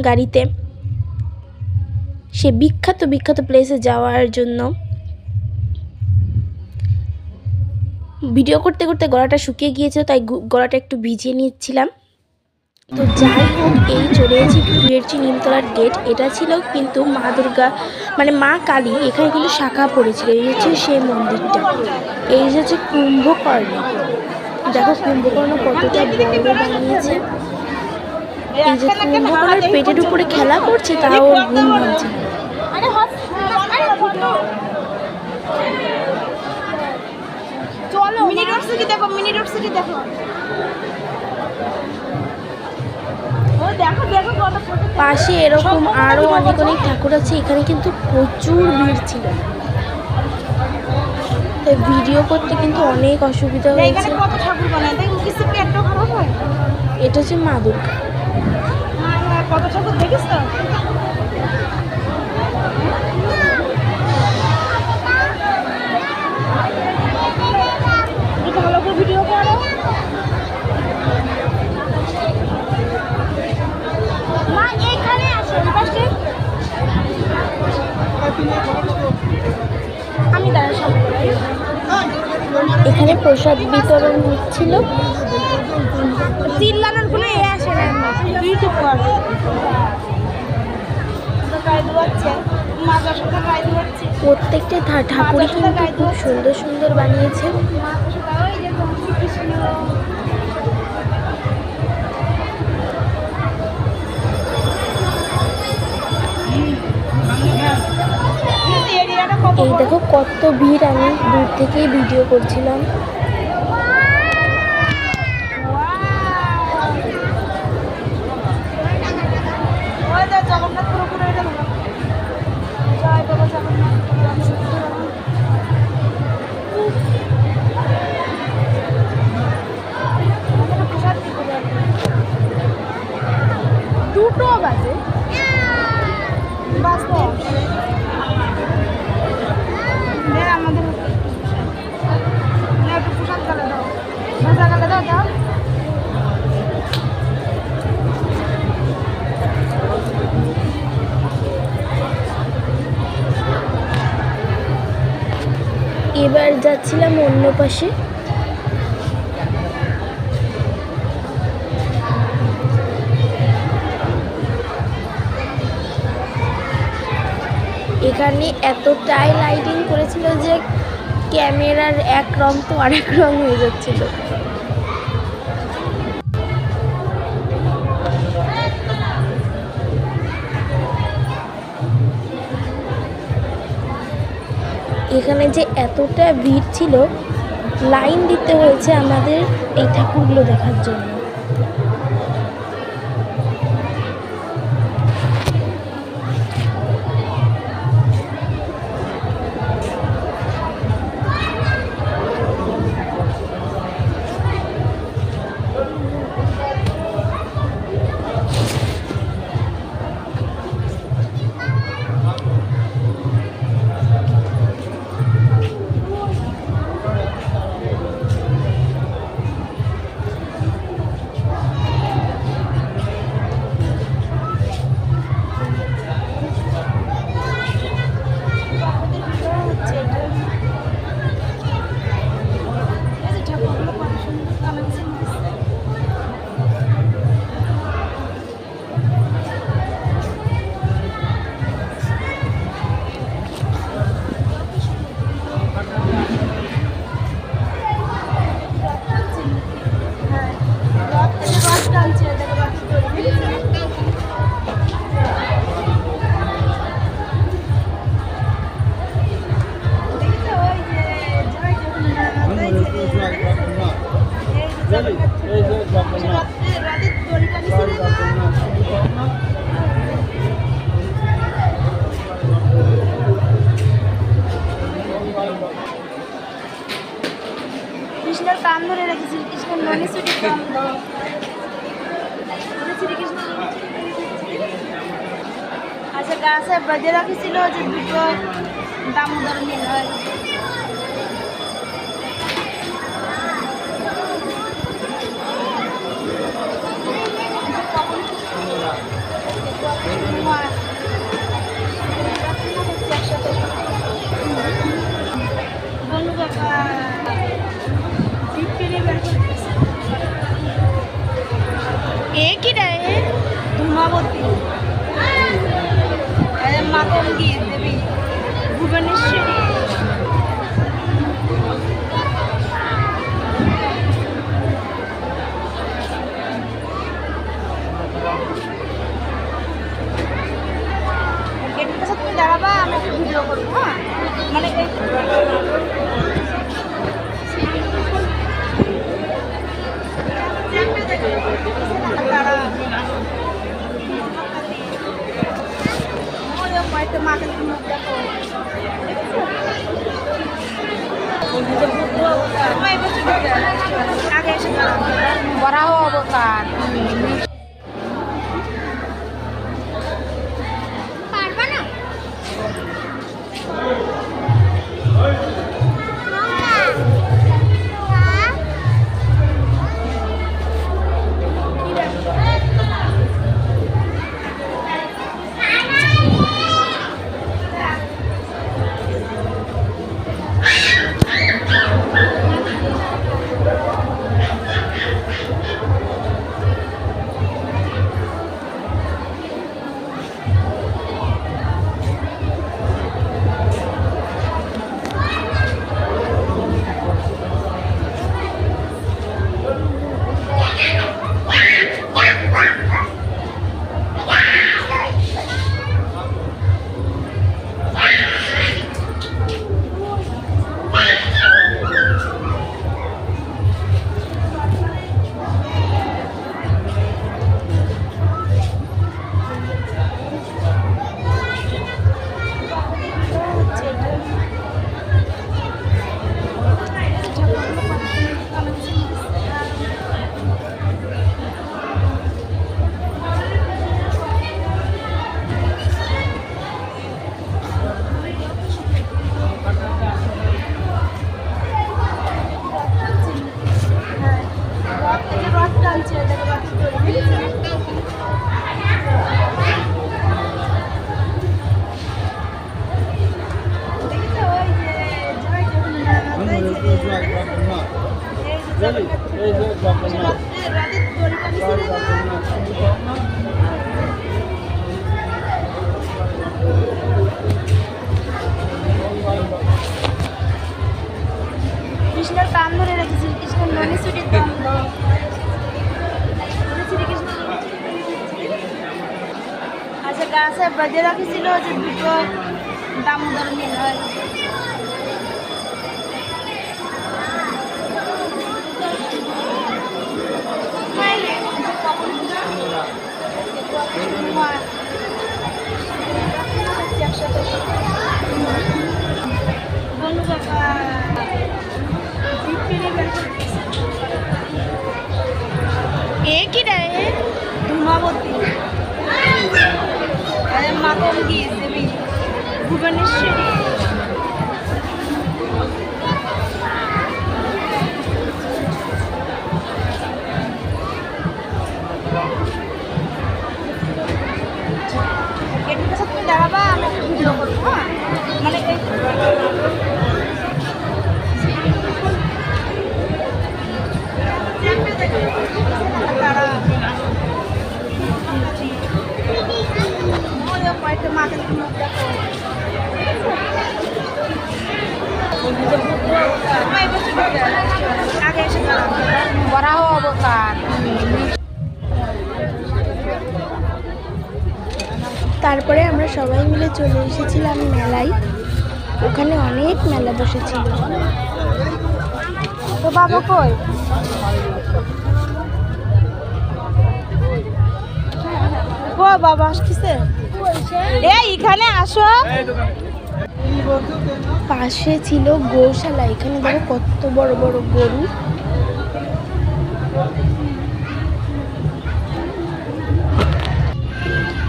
গাড়িতে সে বিখ্যাত বিখ্যাত প্লেসে যাওয়ার জন্য। ভিডিও করতে করতে গলাটা শুকিয়ে গিয়েছে, তাই গলাটা একটু ভিজিয়ে নিচ্ছিলাম। তো যাই হোক, এই চলে এসেছি ফিরেছি নিমতলার গেট। এটা ছিল কিন্তু মা দুর্গা মানে মা কালী, এখানে কিন্তু শাখা পড়েছিল। এই হচ্ছে সেই মন্দিরটা। এই হচ্ছে কুম্ভকর্ণ। দেখো কুম্ভকর্ণ কতটা বড় বানিয়েছে। এই যে কুম্ভকর্ণের পেটের উপরে খেলা করছে, তাও ওর ঘুম ভাঙছে না। পাশে এরকম আরো অনেক অনেক ঠাকুর আছে। এখানে কিন্তু প্রচুর ভিড় ছিল, তাই ভিডিও করতে কিন্তু অনেক অসুবিধা হয়েছে। এটা হচ্ছে মা দুর্গা। কত ঠাকুর দেখিস তো? ভালো করে ভিডিও করো। মা এইখানে আসো, পাশে আমি দাঁড়া সব। এখানে প্রসাদ বিতরণ হচ্ছিল। চিল্লানোর কোনো এ আসে না, ইউটিউব কর প্রত্যেকটা ঠাকুরই কিন্তু খুব সুন্দর সুন্দর বানিয়েছে। এই দেখো কত ভিড়, আমি দূর থেকেই ভিডিও করছিলাম। দুটো বাজে আমাদের প্রসাদ গালে দাও, ভাজা গালে দাও দাও। এবার যাচ্ছিলাম অন্য পাশে। এখানে এতটাই লাইটিং করেছিল যে ক্যামেরার এক রং তো আরেক রং হয়ে যাচ্ছিল। এখানে যে এতটা ভিড় ছিল, লাইন দিতে হয়েছে আমাদের এই ঠাকুরগুলো দেখার জন্য। কৃষ্ণের কান ধরে রেখেছি, কৃষ্ণের ননি ছুটি কান ধরে শ্রীকৃষ্ণ। আচ্ছা গাছে বেঁধে রাখেছিল যে দুটো দামোদর মিল হয়। ধূমাবতী, মাতঙ্গী দেবী, ভুবনেশ্বরী। গেটের কাছে তুমি দাঁড়াবা, আমি একটা ভিডিও করবো। হ্যাঁ, মানে এই দাঁড়া কয়েকটা মাকে মুখ দেখো। আগে এসে বরাহ অবতার। পারবা না কৃষ্ণের কান ধরে রেখেছি, কৃষ্ণের ননি ছুটির দাম দাও। শ্রীকৃষ্ণ আচ্ছা গাছে বেঁধে রাখেছিল যে দুটো দামোদর মিল হয়। কি রে ধূমাবতী, মাতঙ্গী দেবী, ভুবনেশ্বরী। গেটের কাছে তুমি দাঁড়াবা, আমি একটা ভিডিও করবো। হ্যাঁ, মানে এই কয়েকটা মাকে মুখ দেখো। আগে এসে বরাহ অবতার। তারপরে আমরা সবাই মিলে চলে এসেছিলাম মেলায়। ওখানে অনেক মেলা বসেছিল। তো বাবা কই? ও বাবা আসতেছে, এখানে আসো। পাশে ছিল গৌশালা। এখানে দেখো কত বড় বড় গরু।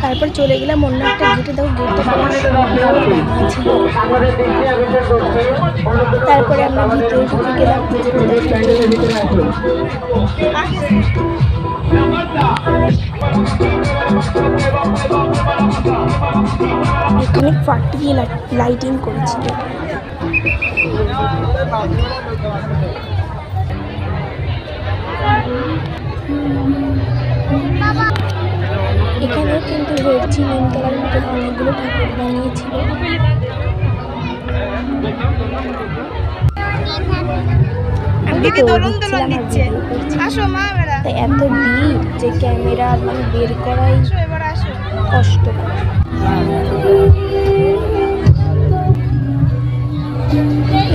তারপর চলে গেলাম অন্য একটা গেটে। দেখো গেটটা বানিয়েছিল। তারপরে আমরা ভিতরে ঢুকে গেলাম। এখানে ফাটি দিয়ে লাইটিং করেছিল। এখানেও কিন্তু ভেটচি নিমতলার মতো অনেকগুলো ঠাকুর বানিয়েছিল। আমি তো দেখছিলাম আর ভিডিও করছি, আসো মা মেরা, তাই এত ভিড় যে ক্যামেরা মানে বের করাই আসো এবার আসো। কষ্টকর।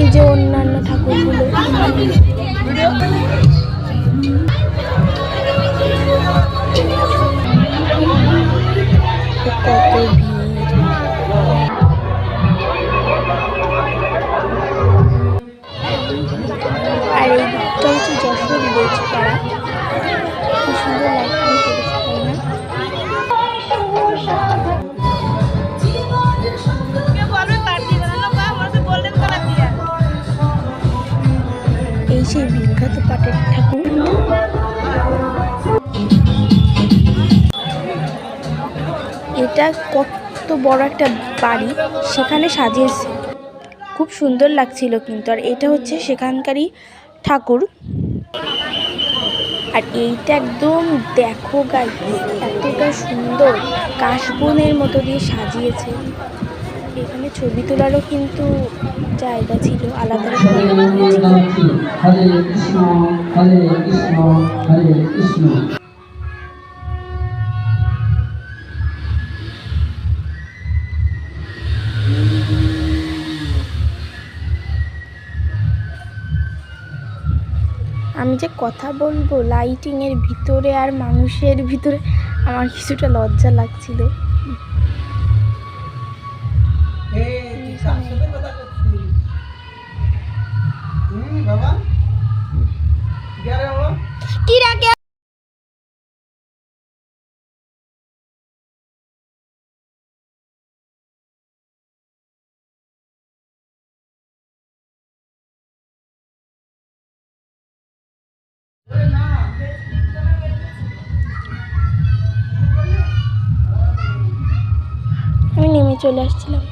এই যে অন্যান্য ঠাকুরগুলো, কত ভিড়। আর এই দিকটা হচ্ছে যশোর লেজপাড়া, কি সুন্দর লাইটিং করেছে তাই না? কেউ বলবে পার্টি বানানো বা আমার তো গোল্ডেন কালার দিয়া। এই সেই বিখ্যাত পাটের ঠাকুর। এটা কত বড় একটা বাড়ি, সেখানে সাজিয়েছে, খুব সুন্দর লাগছিল কিন্তু। আর এটা হচ্ছে সেখানকারই ঠাকুর। আর এইটা একদম দেখো গাইস, এতটা সুন্দর কাশবনের মতো দিয়ে সাজিয়েছে। এখানে ছবি তোলারও কিন্তু জায়গা ছিল, আলাদা হরে কৃষ্ণ হরে কৃষ্ণ হরে কৃষ্ণ। আমি যে কথা বলবো লাইটিংয়ের ভিতরে আর মানুষের ভিতরে, আমার কিছুটা লজ্জা লাগছিল। কি রাখে আমি নেমে চলে আসছিলাম।